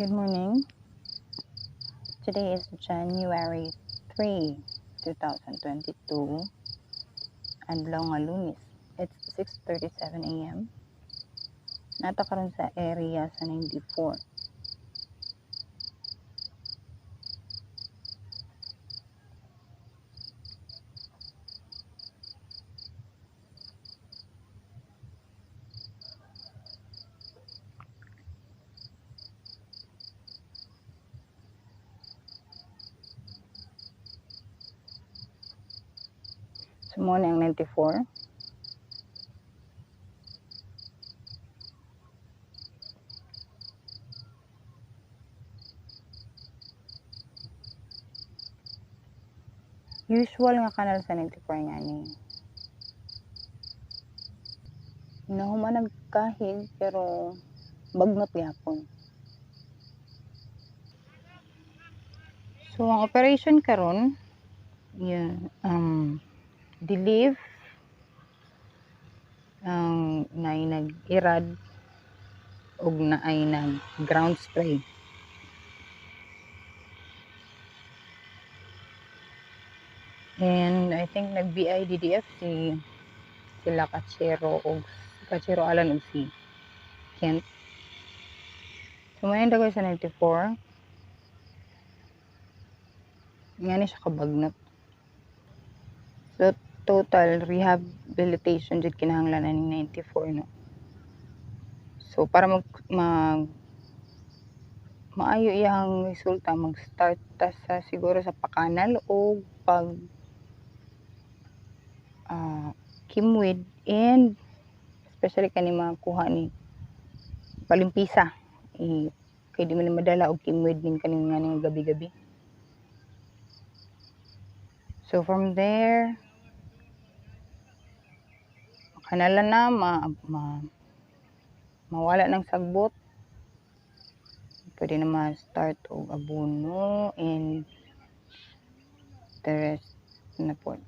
Good morning. Today is January 3, 2022, adlaw nga Lunes. It's 6:37 a.m. Nato karon sa area sa 94. Sumuna ang 94. Usual nga kanal sa 94 nga ni. Nahuman nagkahig pero bagnot gyapon. So ang operation karon delive ang naay nag-irad og naay nag ground spray. And I think nag-BIDDF sila Kachero Alan og si Kent. Sumayon daw sa 94. Nga siya kabagnot. So total rehabilitation jud kinahanglan ani 94 no. So para maayo iyang resulta, mag-start ta sa siguro sa pakanal o pag kimwid, and especially kani mga kuha ni palimpisa kay di man madala og kimwid ning kaning nga ning gabi-gabi. So from there makanalan na mawala ng sagbot, pwede na ma-start og abono and the rest na po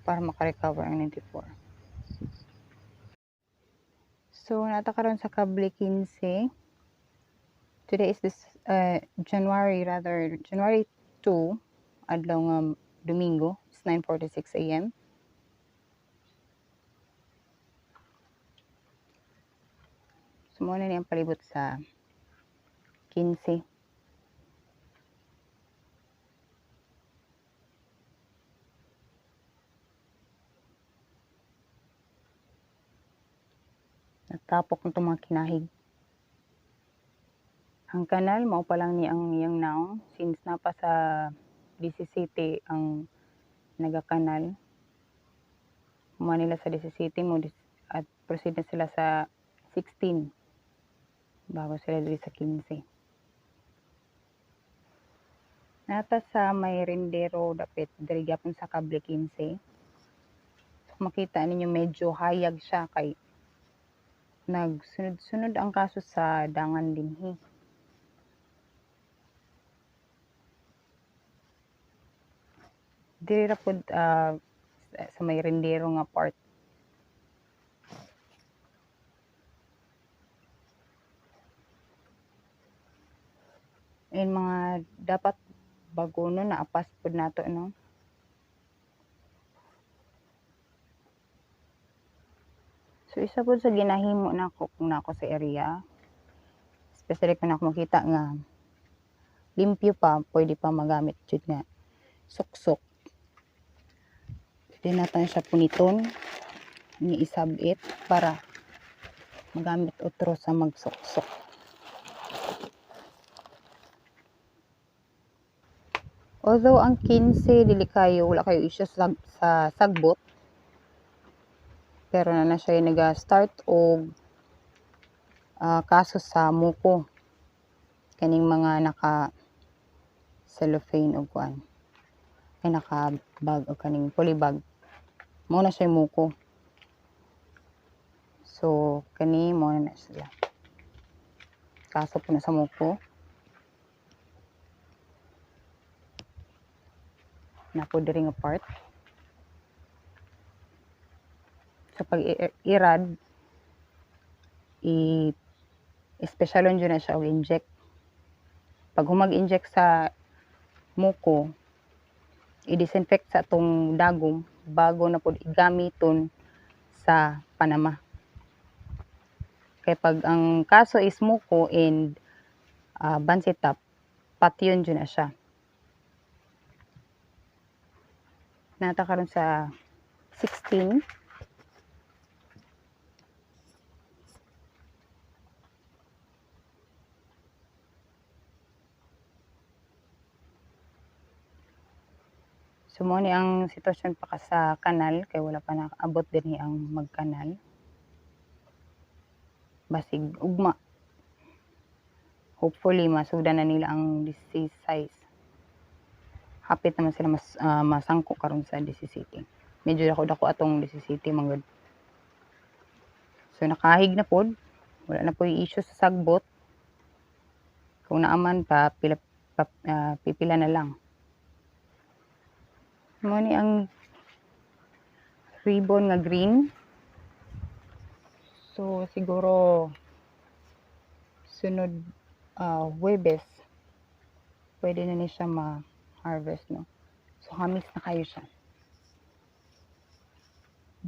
para makarecover ang 94. So nata karon sa Kable 15. Today is January 2, adlaw nga Domingo. It's 9:46 a.m. Sumuna ni ang palibot sa 15. Natapok ng mga kinahig. Ang kanal, mao pa lang ni ang iyang naong, since napa sa 17 ang nagakanal. Manila sa 17 mo at proceed na sila sa 16 bago sila diri sa 15. Nata sa may rendero dapit diri gyapon sa Kable 15. So, makita ninyo medyo hayag siya kay nagsunod-sunod ang kaso sa dangan dinhi. Diri ra pud sa may rendero nga part. And mga dapat bago no naapas pud nato no. So isa pud sa ginahimo nako kung nako sa area, especially kung ako makita nga limpyo pa, pwede pa magamit jud nga suksok. Pwede natin siya puniton ni isabit para magamit otro sa magsuksok. Although ang 15 dili kayo wala kayo issue sa sagbot, pero na siya naga-start og kaso sa muko, kaning mga naka cellophane og kuan kay naka bag o kaning polybag, mo na siya muko. So kani mo na sila kaso po na sa muko na po diri nga part. Sa pag-irad espesyalon jud na siya og inject. Pag humag-inject sa muko, i-disinfect sa atong dagom bago na pud igamiton sa panama. Kay pag ang kaso is muko and bansitap, patyon jud na siya. Nata karon sa 16. So mo ni ang sitwasyon pa ka sa kanal kay wala pa nakaabot dinhi ang magkanal. Basig ugma. Hopefully masudan na nila ang disease size. Hapit naman sila masangko karon sa DCCT. Medyo dako atong DCCT manggod. So nakahig na pod, wala na po issue sa sagbot. Kung naaman pa pipila na lang. Mo ni ang ribbon nga green. So siguro sunod Huwebes pwede na ni siya ma-harvest, no. So hamis na kayo siya.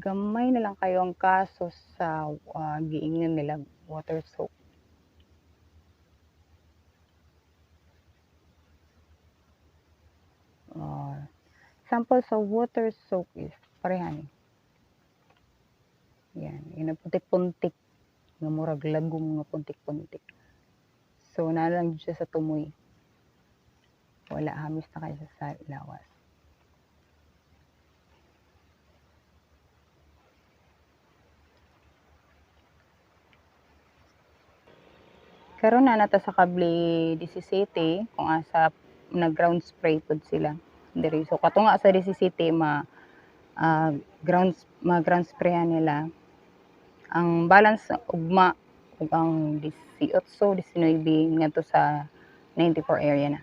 Gamay na lang kayo ang kaso sa giingnan nila water soak. Sample sa water soak is parehan. Yan, yung puntik-puntik nga murag lagom nga puntik-puntik. So na lang siya sa tumoy. Wala hamis na kayo sa lawas. Karon na nata sa kable 17 kung asa nag-ground spray pud sila diri. So katunga sa 17 ground sprayan nila. Ang balance ugma ug ang 18, 19 ngadto sa 94 area na.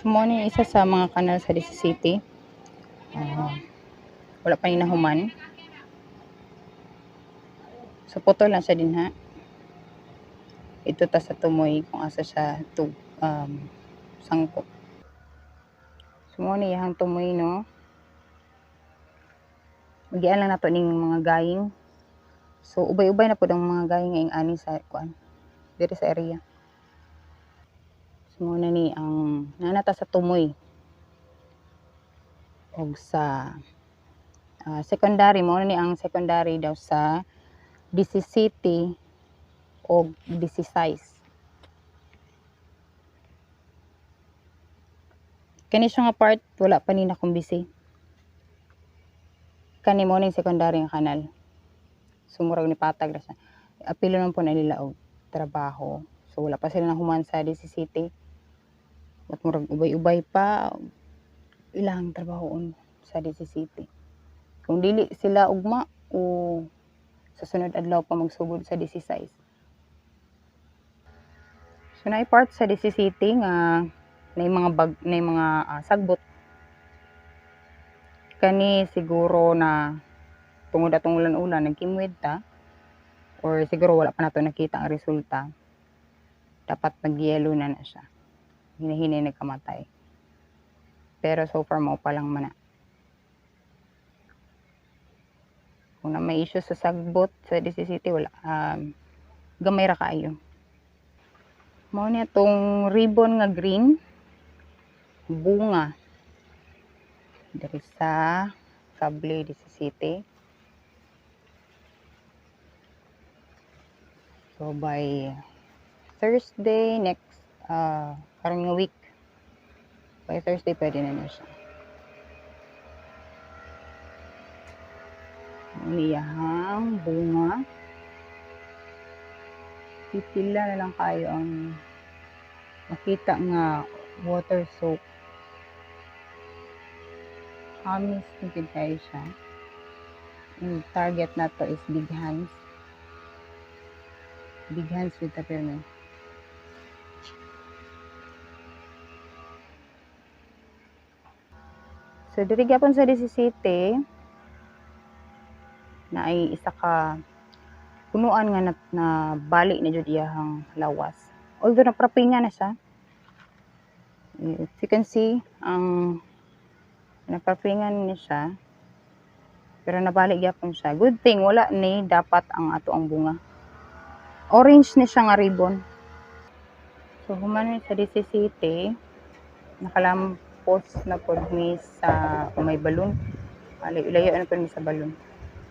So mo ni isa sa mga kanal sa 17. Wala pa ni nahuman. So putol lang siya dinha. Ito ta sa tumoy kung asa siya sangko. So mo ni ihang tumoy, no. Magian lang nato ning mga gaying. So ubay-ubay na pud ang mga gaying nga ani sa kuan diri sa area. So mo na ni ang nanata sa tumoy. Og sa secondary mo na ni ang secondary daw sa 17 og 16. Kani siya nga part wala pa ni nakumbisi. Kani mo ning secondary nga kanal. Sumurag ni patag ra siya. Apilo lang po na nila og trabaho. So wala pa sila nahuman sa DCCT. At murag ubay-ubay pa ilang trabahoon sa DCCT. Kung dili sila ugma o sa sunod adlaw pa magsugod sa 16. So naay part sa DCCT nga na mga sagbot. Kani siguro na tungod atong ulan-ulan nagkimwid ta or siguro wala pa nato nakita ang resulta. Dapat nag-yellow na siya. Hinahinay nagkamatay. Pero so far mao pa lang man na. Kung na may issue sa sagbot sa DCCT wala gamay ra kaayo. Mao ni atong ribbon nga green bunga diri sa kable DCCT. So by Thursday next karong nga week, by Thursday pwede na siya. Niyahang bunga. Pipila na lang kayo ang makita nga water soak. Hamis nagid kayo siya. Yung target na to is big hands. Big hands with the pyramid. So diri gyapon sa DCCT na ay isa ka punuan nga na bali na jud iyahang lawas. Although naprapingan na siya. If you can see, ang naprapingan ni siya. Pero nabali gyapon siya. Good thing wala ni dapat ang ato ang bunga. Orange ni siya nga ribbon. So human mi sa DC City, nakalampos na pod mi sa may balon. Layo na pod mi sa balon.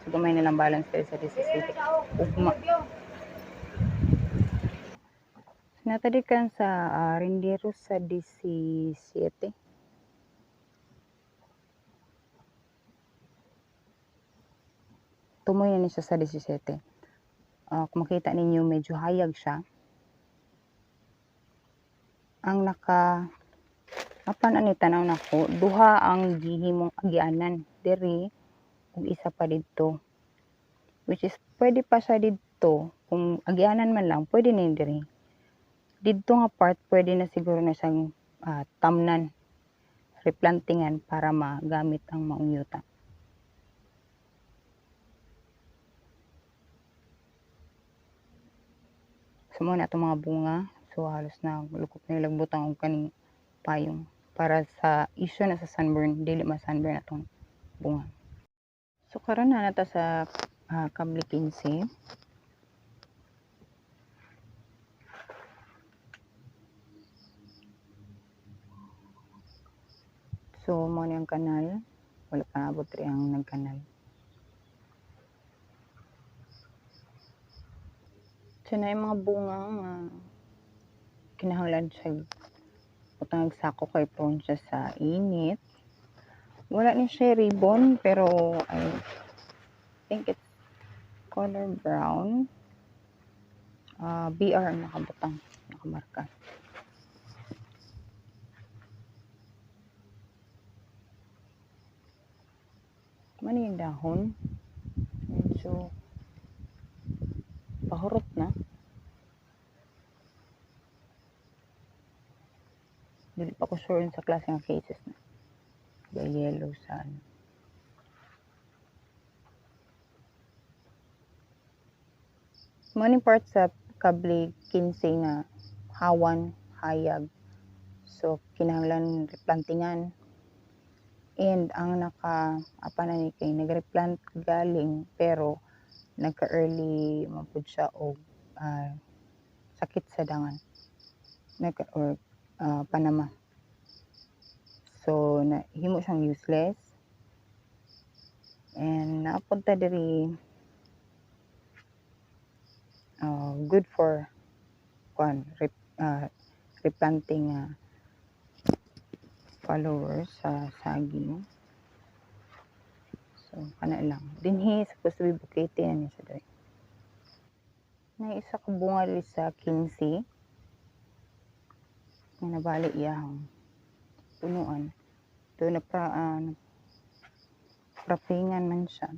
So gamay na lang balance pero sa DC City. Ugma. Natadikan sa Rendero sa DC City. Tumoy na siya sa 17. Kung makita ninyo, medyo hayag siya. Ang apan ani tanaw nako, duha ang gihimong agianan diri ug isa pa didto. Which is pwede pa siya didto, kung agianan man lang pwede na diri. Didto nga part pwede na siguro na siyang tamnan, replantingan para magamit ang maong yuta. So mo na itong mga bunga. So halos na lukop na ilang butang og kaning payong para sa issue na sa sunburn, dili ma sunburn atong bunga. So karon na nata sa kable 15. So mo ni ang kanal, wala pa abot ri ang nagkanal. So na yung mga bunga nga kinahanglan siya utang sako kay prone siya sa init. Wala ni siya ribbon pero I think it's color brown. BR ang nakabutang, nakamarka. Mani yung dahon. Medyo pahurot na. Dili pa ko sure sa klase ng cases na. By yellow sa ano. Maning part sa kable 15 nga hawan, hayag. So kinahanglan replantingan. And ang apa na ni kay nagreplant galing pero nagka-early mapud siya og sakit sa dangan. Or panama. So himo siyang useless. And napunta diri good for replanting followers sa saging. So kana lang. Dinhi supposed to be bukete na niya siya diri. Na isa ka bunga diri sa 15. Nga nabali iyang punuan. Do prapingan man siya.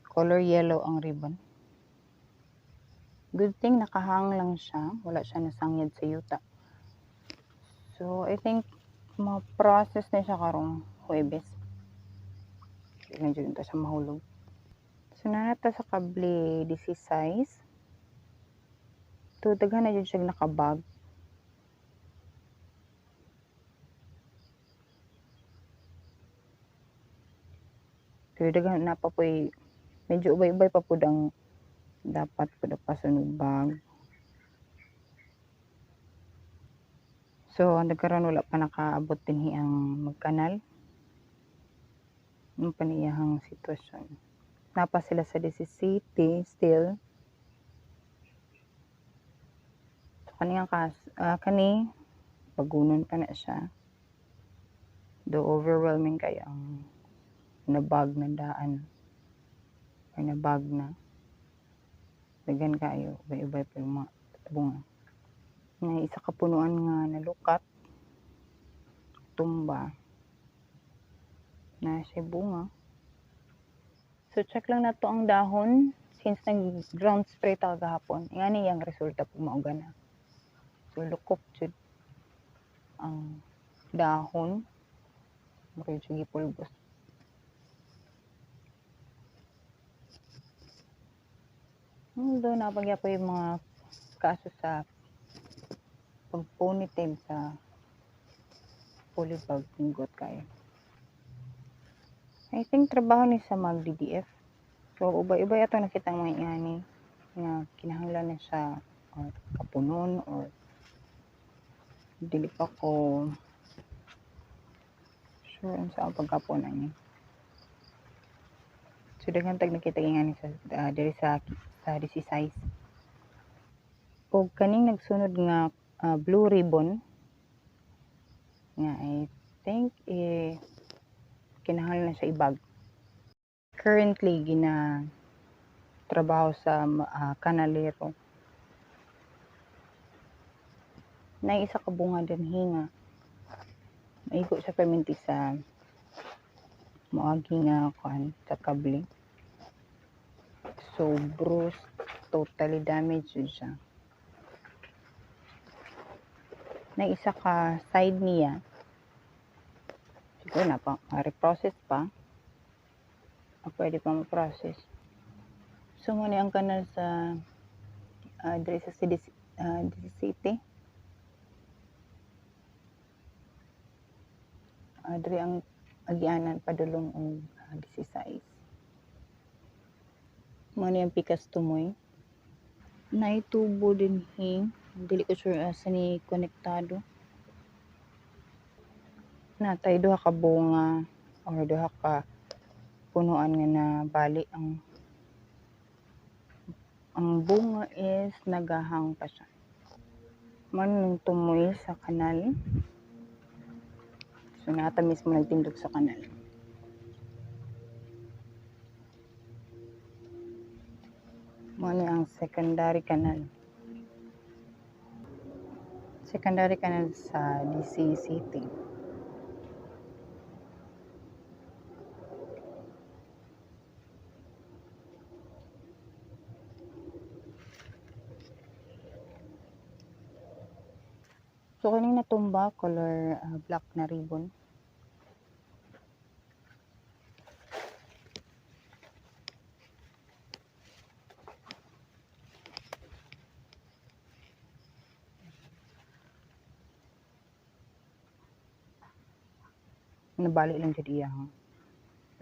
Color yellow ang ribbon. Good thing nakahang lang siya. Wala siya nasangyad sa yuta. So I think ma-process na siya karong Huwebes. Hindi na siya mahulog. So nanata sa kable 16. So daghan na dyan siya nakabag. So daghan na pa po'y medyo ubay-ubay pa po ang dapat po na pasunog bag. So nagkaroon wala pa nakaabot din ang magkanal. Yung paniyahang sitwasyon. Napa sila sa DC City still. So kani pagunon pa na siya. Do overwhelming kaya ang nabag na daan. Or nabag na. Dagan kayo, ubay-ubay pa yung mga bunga. Nga isa ka punuan nga nalukat, tumba, na siya bunga. So check lang na to ang dahon, since nag-ground spray ta kahapon, ngani yung resulta pag mauga na. So lukop jud ang dahon, mura jud gipulbos. Doon napagya po yung mga kaso sa pag-ponytail sa polybag pinggot kayo. I think trabaho ni sa mag-DDF. So, ubay-ubay ato nakita mga iani nga kinahanglan na siya or kapunon or dili pa ko sure sa pagkapunan niya. So, daghang tag nakita nga sa diri sa DCSIS. O kaning nagsunod nga blue ribbon nga I think kinahanglan na siya ibag. Currently gina trabaho sa kanalero. Na isa ka bunga dinhi nga maigo sa perminti sa moagi nga kuan sa kable. So bruised, totally damaged siya. Na isa ka side niya siguro na pa reprocess pa pwede pa ma-process. So muna ang kanal sa diri sa city diri ang agianan padulong og DCSIS. Muna yung pikas tumoy naitubo dinhi dili ko sure asa ni konektado. Natay duha ka bunga or duha ka punuan nga na bali ang bunga is nagahang pa siya. Man tumoy sa kanal. So nata mismo nagtindog sa kanal. Mano ang secondary canal. Secondary canal sa DC City. So kaning natumba color black na ribbon. Nabali lang jud iyang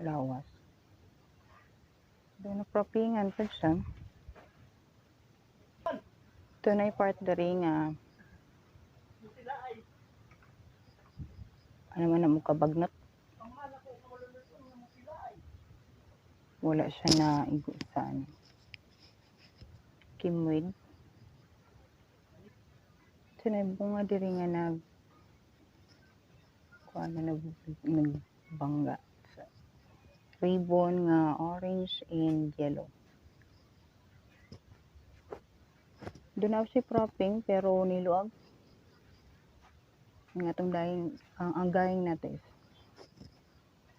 lawas. Doon na-proppingan pa siya. Ito na yung part dari nga ano man na mo kabagnat. Wala siya na igusan. Kimwid. Ito na yung bunga diri nga nagbangga. Ribbon nga orange and yellow. Doon ako si propping pero niluag. Ang atong dahing ang gahing natin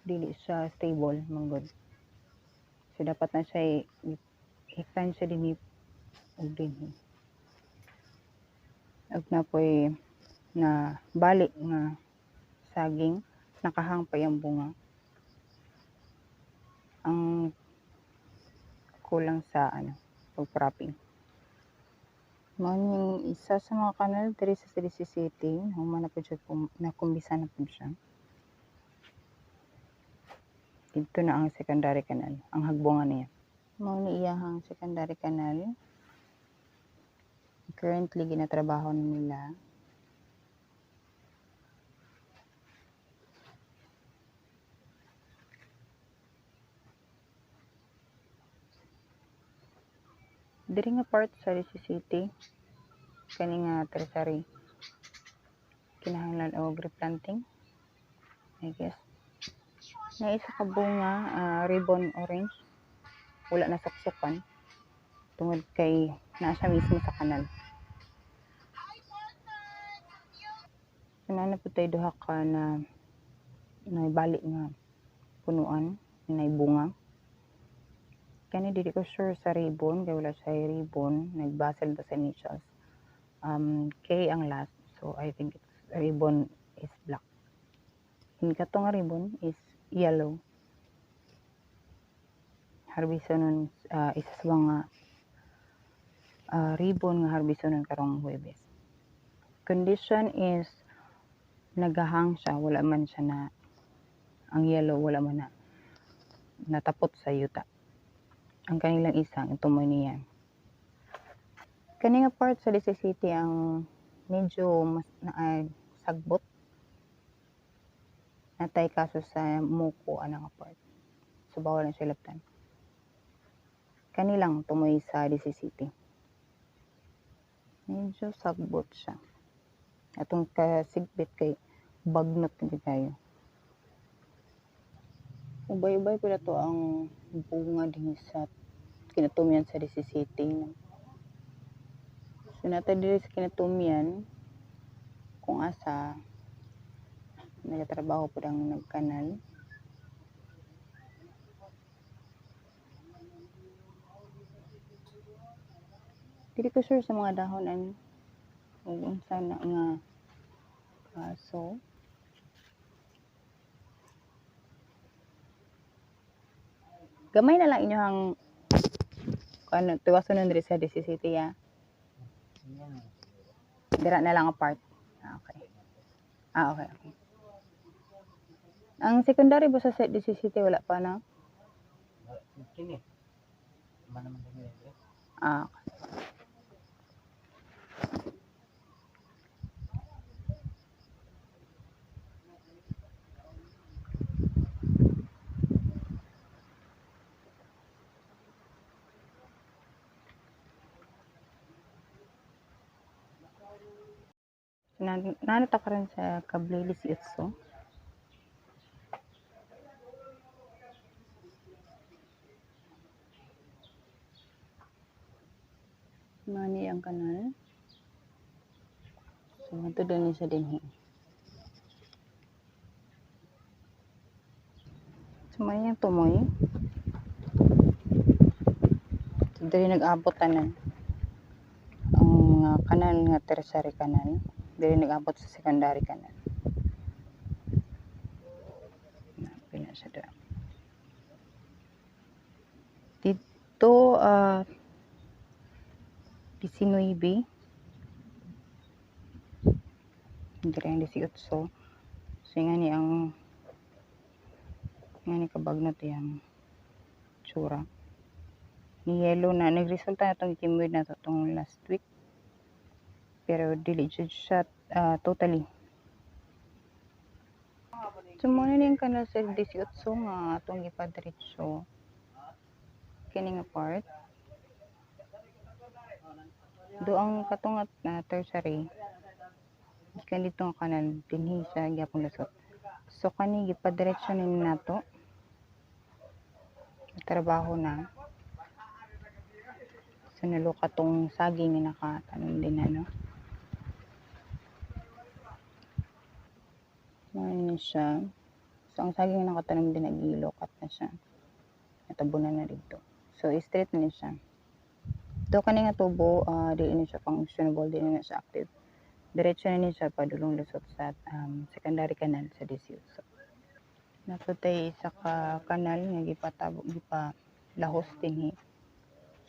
dili siya stable manggod. So dapat na siya hiktan siya dinhi og dinhi. Ug na poy na balik nga saging nakahang pa yung bunga. Ang kulang sa pag-propping. Yung isa sa mga kanal diri sa DC City, human na po siya nakumbisa na po siya. Dito na ang secondary canal, ang hagbungan niya. Mao ni iyahang secondary canal. Currently ginatrabaho nila. Diri nga part sa DC City kani nga tertiary kinahanglan og replanting I guess. Na isa ka bunga ribbon orange wala na suksukan tungod kay naa siya mismo sa kanal. Kanana po tayo duha ka na naibali nga punuan na bunga. Kani dili ko sure sa ribbon kay wala siya ribbon, nagbasel ta sa initials. K ang last, so I think it's ribbon is black. Yung katong ribbon is yellow. Harbison nun isa sa mga ribbon nga harbisonon karong Huwebes. Condition is nagahang siya, wala man siya na ang yellow, wala man na natapot sa yuta. Ang kanilang isang tumoy niya. Kani nga part sa DC City ang medyo mas sagbot. Natay kaso sa muko ana nga part. So bawal na siya labtan. Kanilang tumoy sa DC City. Medyo sagbot siya. Atong kasigbit kay bagnot na kayo. Ubay-ubay pala to ang bunga din sa kinatumian sa DC City. So natay diri sa kinatumian kung asa nagatrabaho po ang nagkanal. Dili ko sure sa mga dahon ani ug unsa na nga kaso. Gamay na lang inyohang ano tiwason diri sa DC City ya. Dira na lang apart. Okay. Okay. Ang secondary ba sa DC City wala pa na? Kini. Mana man kini. Okay. Nanata ka rin sa Kablilis Itso. Mani ang kanal. So, ito doon siya din. So, may yung tumoy. So, dali nag-abot tanan. Ang kanal nga tertiary kanal. Dili nag-abot sa secondary kanal. Pina siya doon. Dito, 19. Diri ang 18. So, nga ni ang nga ni kabagnot yung tsura. Ni yellow na. Nagresulta na itong kimwid na ito itong last week. Pero dili siya totally. So muna na yung kanal sa 18 nga itong ipadretso. Kini nga part. Do ang katungat na tertiary. Gikan dito nga kanal dinhi sa gyapon lusot. So kani gipadretso ni nato. Trabaho na. So naluka tong saging nga nakatanom din ano. Ano siya. So, ang saging na nakatanim din nagilokat na siya. Natabunan na dito. So, straight na siya. Ito kanina tubo, di na siya functionable, di na siya active. Diretso na siya padulong lusot sa secondary canal sa DC Itso. Naputay isa ka kanal nga gipalahos din.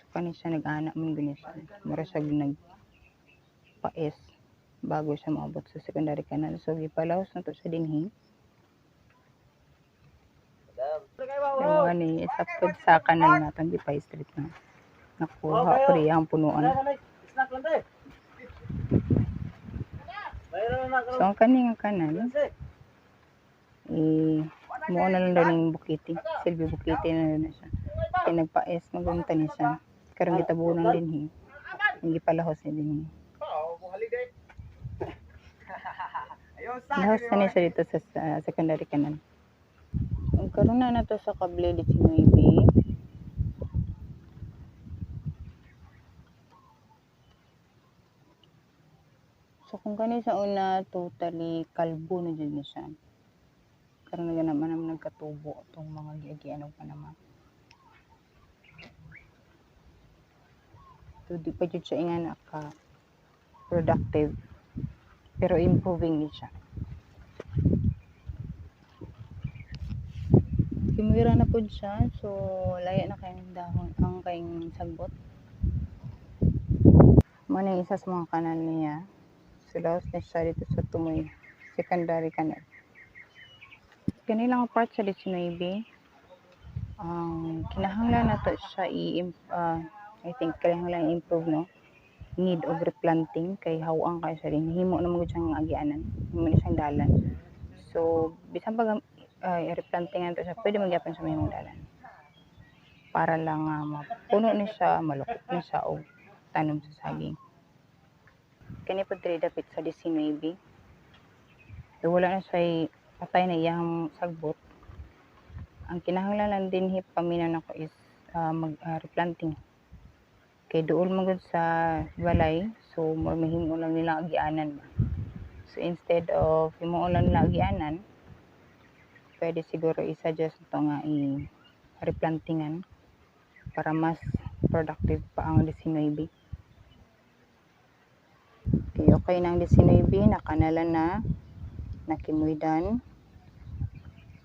So, kanina siya nag-anak man gani siya. Mura siya nagpa-S bago siya maabot sa secondary canal. So, gipalahos na to siya dinhi. Yung ani, isapod sa kanal natin, gipa-street na. Nakuha ko rin ang punuan. So, ang kaning kanal, muo na lang daw ng bukiti. Silbi bukiti na lang siya. Kaya nagpa-S, magunta niya siya. Karang gitabunan din hindi palahos niya din. Lahos na niya siya dito sa secondary canal. Ang karoon na to sa Kable 19. So kung kani sa una totally kalbo na dyan siya. Karoon na naman nagkatubo itong mga giagianog pa naman. So di pa dyan siya nga naka-productive. Pero improving niya siya. Kimwira na po siya. So laya na kayong dahon ang kayong sagbot. Mao ning isa sa mga kanal niya. So laos na siya dito sa Tumoy secondary canal. Kani lang part sa 19. Kinahanglan nato siya I think kinahanglan i-improve, no? Need of replanting kay hawang kayo sa rin. Himo na mo siyang agianan. Himo na siyang dalan. So bisan pag i-replanting nato siya, pwede magyapon sa mahimong dalan. Para lang mapuno ni siya, malukot ni siya o tanom sa saging. Kani po diri dapit sa 19. So wala na siya patay na iyang sagbot. Ang kinahanglan lang din paminaw nako is replanting. Kay duol man gud sa balay, so more mahimo lang nila agianan ba. So instead of himuon lang nila agianan, pwede siguro i-suggest ito nga replantingan para mas productive pa ang 19. Okay na ang 19, nakanalan na, nakimuydan,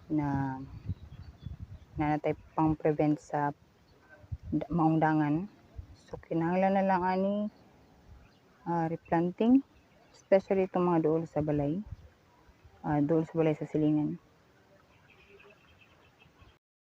na nanatay pang prevent sa maungdangan. So kinahanglan na lang ani replanting, especially itong mga dool sa balay sa silingan.